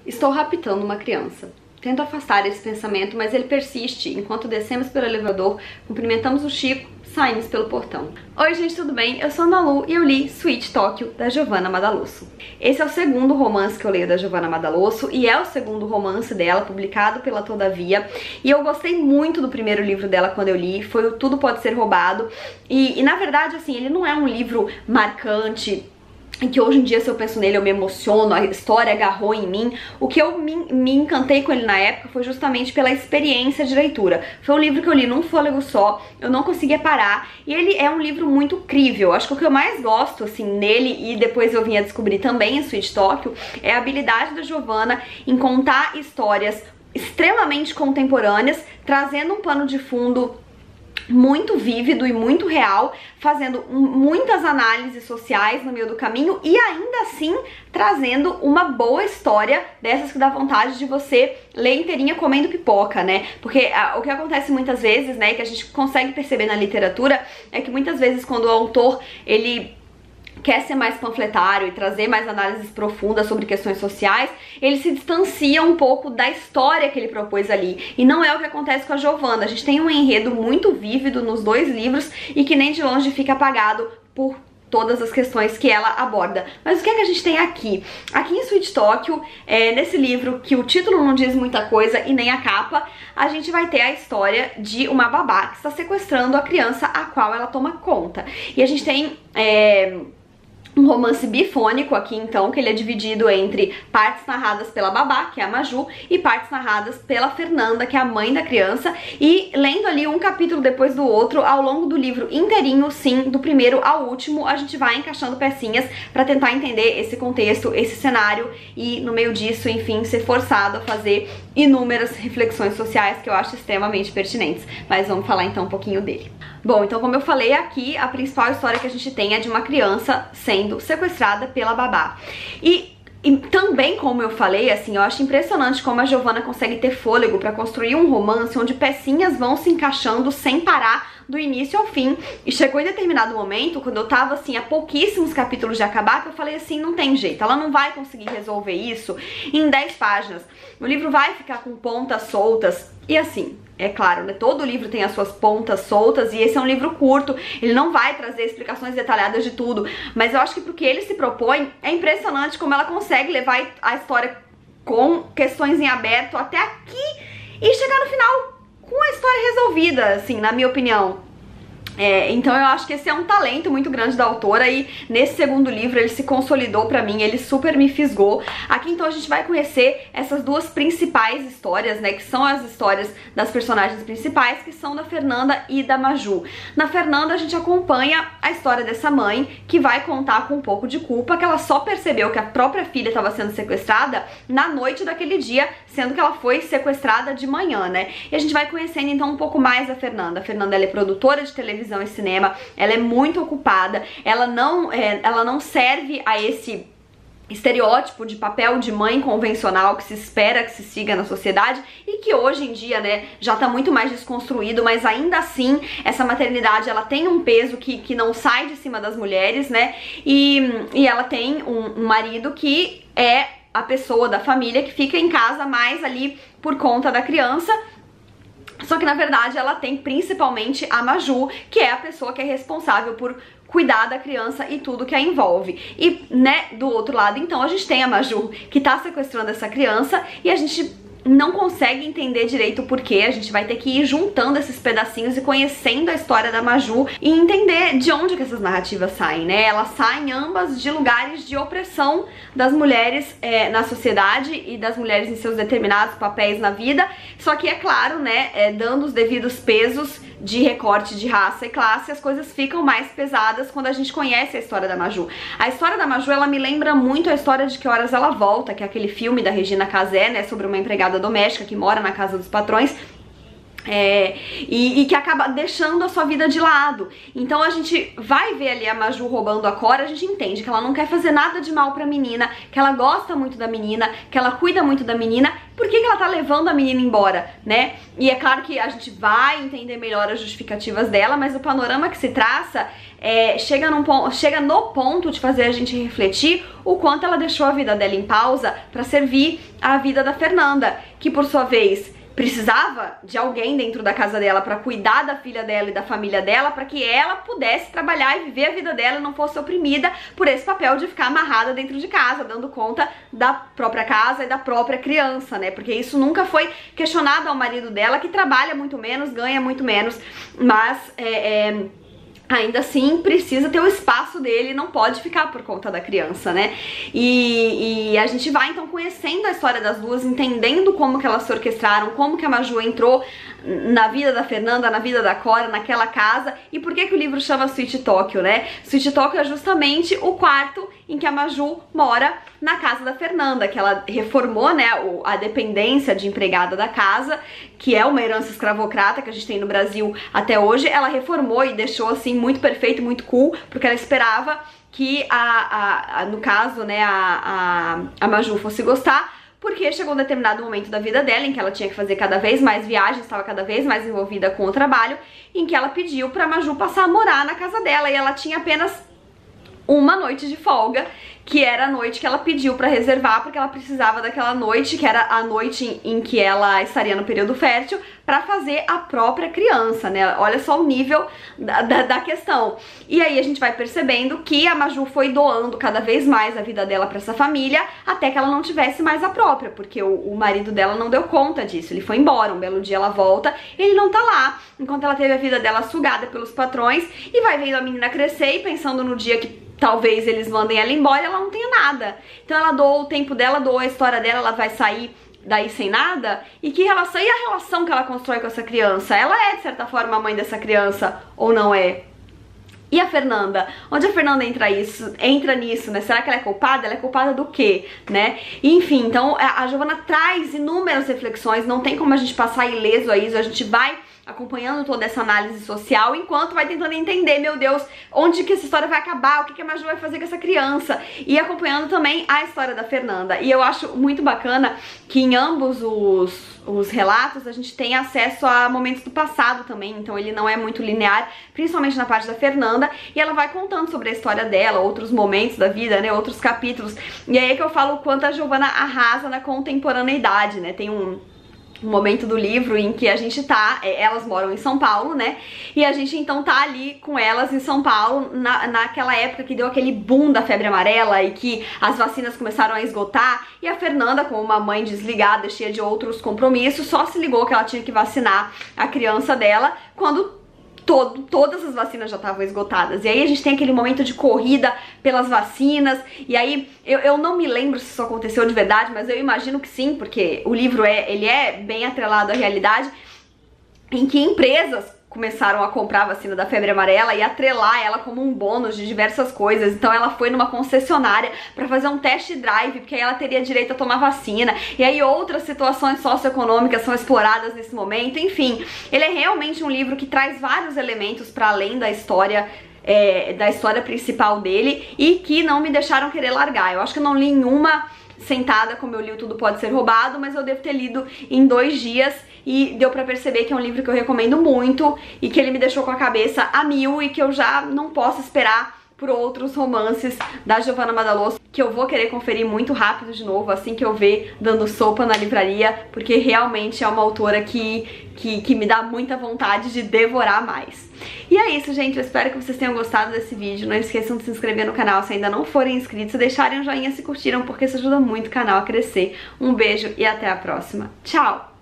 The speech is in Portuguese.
Estou raptando uma criança. Tento afastar esse pensamento, mas ele persiste. Enquanto descemos pelo elevador, cumprimentamos o Chico, saímos pelo portão. Oi gente, tudo bem? Eu sou a Nalu e eu li Sweet Tokyo, da Giovanna Madalosso. Esse é o segundo romance que eu leio da Giovanna Madalosso e é o segundo romance dela, publicado pela Todavia. E eu gostei muito do primeiro livro dela quando eu li, foi o Tudo Pode Ser Roubado. E na verdade, assim, ele não é um livro marcante, em que hoje em dia, se eu penso nele, eu me emociono, a história agarrou em mim. O que eu me encantei com ele na época foi justamente pela experiência de leitura. Foi um livro que eu li num fôlego só, eu não conseguia parar, e ele é um livro muito crível. Acho que o que eu mais gosto, assim, nele, e depois eu vim a descobrir também em Sweet Tokyo, é a habilidade da Giovanna em contar histórias extremamente contemporâneas, trazendo um pano de fundo muito vívido e muito real, fazendo muitas análises sociais no meio do caminho e ainda assim trazendo uma boa história dessas que dá vontade de você ler inteirinha comendo pipoca, né? Porque o que acontece muitas vezes, né, que a gente consegue perceber na literatura, é que muitas vezes quando o autor, ele quer ser mais panfletário e trazer mais análises profundas sobre questões sociais, ele se distancia um pouco da história que ele propôs ali. E não é o que acontece com a Giovanna. A gente tem um enredo muito vívido nos dois livros e que nem de longe fica apagado por todas as questões que ela aborda. Mas o que é que a gente tem aqui? Aqui em Sweet Tokyo, nesse livro, que o título não diz muita coisa e nem a capa, a gente vai ter a história de uma babá que está sequestrando a criança a qual ela toma conta. E a gente tem um romance bifônico aqui, então, que ele é dividido entre partes narradas pela babá, que é a Maju, e partes narradas pela Fernanda, que é a mãe da criança, e lendo ali um capítulo depois do outro, ao longo do livro inteirinho, sim, do primeiro ao último, a gente vai encaixando pecinhas pra tentar entender esse contexto, esse cenário, e no meio disso, enfim, ser forçado a fazer inúmeras reflexões sociais que eu acho extremamente pertinentes. Mas vamos falar então um pouquinho dele. Bom, então como eu falei aqui, a principal história que a gente tem é de uma criança sendo sequestrada pela babá. E também, como eu falei, assim, eu acho impressionante como a Giovanna consegue ter fôlego pra construir um romance onde pecinhas vão se encaixando sem parar do início ao fim. E chegou em determinado momento, quando eu tava assim, a pouquíssimos capítulos de acabar, que eu falei assim, não tem jeito, ela não vai conseguir resolver isso em 10 páginas. O livro vai ficar com pontas soltas. E assim, é claro, né, todo livro tem as suas pontas soltas e esse é um livro curto, ele não vai trazer explicações detalhadas de tudo, mas eu acho que porque ele se propõe, é impressionante como ela consegue levar a história com questões em aberto até aqui e chegar no final com a história resolvida, assim, na minha opinião. Então eu acho que esse é um talento muito grande da autora e nesse segundo livro ele se consolidou pra mim, ele super me fisgou. Aqui então a gente vai conhecer essas duas principais histórias, né, que são as histórias das personagens principais, que são da Fernanda e da Maju. Na Fernanda a gente acompanha a história dessa mãe que vai contar com um pouco de culpa, que ela só percebeu que a própria filha estava sendo sequestrada na noite daquele dia, sendo que ela foi sequestrada de manhã, né? E a gente vai conhecendo então um pouco mais a Fernanda. A Fernanda, ela é produtora de televisão e cinema, ela é muito ocupada, ela não serve a esse estereótipo de papel de mãe convencional que se espera que se siga na sociedade e que hoje em dia, né, já tá muito mais desconstruído, mas ainda assim essa maternidade, ela tem um peso que não sai de cima das mulheres, né, e ela tem um marido que é a pessoa da família que fica em casa mais ali por conta da criança. Só que na verdade ela tem principalmente a Maju, que é a pessoa que é responsável por cuidar da criança e tudo que a envolve. E, né, do outro lado, então, a gente tem a Maju, que tá sequestrando essa criança e a gente não consegue entender direito o porquê. A gente vai ter que ir juntando esses pedacinhos e conhecendo a história da Maju e entender de onde que essas narrativas saem, né? Elas saem ambas de lugares de opressão das mulheres na sociedade e das mulheres em seus determinados papéis na vida, só que é claro, né, dando os devidos pesos de recorte de raça e classe, as coisas ficam mais pesadas quando a gente conhece a história da Maju. A história da Maju, ela me lembra muito a história de Que Horas Ela Volta, que é aquele filme da Regina Casé, né, sobre uma empregada doméstica que mora na casa dos patrões, e que acaba deixando a sua vida de lado. Então a gente vai ver ali a Maju roubando a Cora, a gente entende que ela não quer fazer nada de mal pra menina, que ela gosta muito da menina, que ela cuida muito da menina. Por que ela tá levando a menina embora, né? E é claro que a gente vai entender melhor as justificativas dela, mas o panorama que se traça chega no ponto de fazer a gente refletir o quanto ela deixou a vida dela em pausa pra servir a vida da Fernanda, que por sua vez precisava de alguém dentro da casa dela pra cuidar da filha dela e da família dela, pra que ela pudesse trabalhar e viver a vida dela e não fosse oprimida por esse papel de ficar amarrada dentro de casa, dando conta da própria casa e da própria criança, né? Porque isso nunca foi questionado ao marido dela, que trabalha muito menos, ganha muito menos, mas ainda assim precisa ter o espaço dele, não pode ficar por conta da criança, né? E a gente vai então conhecendo a história das duas, entendendo como que elas se orquestraram, como que a Maju entrou na vida da Fernanda, na vida da Cora, naquela casa, e por que que o livro chama Sweet Tokyo, né? Sweet Tokyo é justamente o quarto em que a Maju mora na casa da Fernanda, que ela reformou, né, a dependência de empregada da casa, que é uma herança escravocrata que a gente tem no Brasil até hoje. Ela reformou e deixou assim muito perfeito, muito cool, porque ela esperava que no caso, né, a Maju fosse gostar, porque chegou um determinado momento da vida dela em que ela tinha que fazer cada vez mais viagens, estava cada vez mais envolvida com o trabalho, em que ela pediu pra Maju passar a morar na casa dela, e ela tinha apenas uma noite de folga, que era a noite que ela pediu pra reservar, porque ela precisava daquela noite, que era a noite em que ela estaria no período fértil, pra fazer a própria criança, né? Olha só o nível da questão. E aí a gente vai percebendo que a Maju foi doando cada vez mais a vida dela pra essa família, até que ela não tivesse mais a própria, porque o marido dela não deu conta disso, ele foi embora. Um belo dia ela volta, ele não tá lá, enquanto ela teve a vida dela sugada pelos patrões, e vai vendo a menina crescer e pensando no dia que talvez eles mandem ela embora, ela não tenha nada. Então ela doou o tempo dela, doou a história dela, ela vai sair daí sem nada. E que relação, e a relação que ela constrói com essa criança? Ela é, de certa forma, a mãe dessa criança ou não é? E a Fernanda? Onde a Fernanda entra nisso, né? Será que ela é culpada? Ela é culpada do quê, né? E, enfim, então a Giovanna traz inúmeras reflexões, não tem como a gente passar ileso a isso, a gente vai acompanhando toda essa análise social, enquanto vai tentando entender, meu Deus, onde que essa história vai acabar, o que que a Maju vai fazer com essa criança, e acompanhando também a história da Fernanda. E eu acho muito bacana que em ambos os relatos a gente tem acesso a momentos do passado também, então ele não é muito linear, principalmente na parte da Fernanda, e ela vai contando sobre a história dela, outros momentos da vida, né, outros capítulos. E aí é que eu falo o quanto a Giovanna arrasa na contemporaneidade, né? Tem um momento do livro em que a gente tá, elas moram em São Paulo, né, e a gente então tá ali com elas em São Paulo, naquela época que deu aquele boom da febre amarela e que as vacinas começaram a esgotar, e a Fernanda, como uma mãe desligada, cheia de outros compromissos, só se ligou que ela tinha que vacinar a criança dela quando todas as vacinas já estavam esgotadas. E aí a gente tem aquele momento de corrida pelas vacinas, e aí eu não me lembro se isso aconteceu de verdade, mas eu imagino que sim, porque o livro ele é bem atrelado à realidade, em que empresas começaram a comprar a vacina da febre amarela e atrelar ela como um bônus de diversas coisas. Então ela foi numa concessionária pra fazer um test drive, porque aí ela teria direito a tomar vacina, e aí outras situações socioeconômicas são exploradas nesse momento. Enfim, ele é realmente um livro que traz vários elementos pra além da história principal dele, e que não me deixaram querer largar. Eu acho que eu não li em uma sentada como eu li o Tudo Pode Ser Roubado, mas eu devo ter lido em 2 dias, e deu pra perceber que é um livro que eu recomendo muito, e que ele me deixou com a cabeça a mil, e que eu já não posso esperar por outros romances da Giovanna Madaloso, que eu vou querer conferir muito rápido de novo, assim que eu ver dando sopa na livraria, porque realmente é uma autora que me dá muita vontade de devorar mais. E é isso, gente, eu espero que vocês tenham gostado desse vídeo. Não esqueçam de se inscrever no canal se ainda não forem inscritos, e deixarem um joinha se curtiram, porque isso ajuda muito o canal a crescer. Um beijo e até a próxima. Tchau!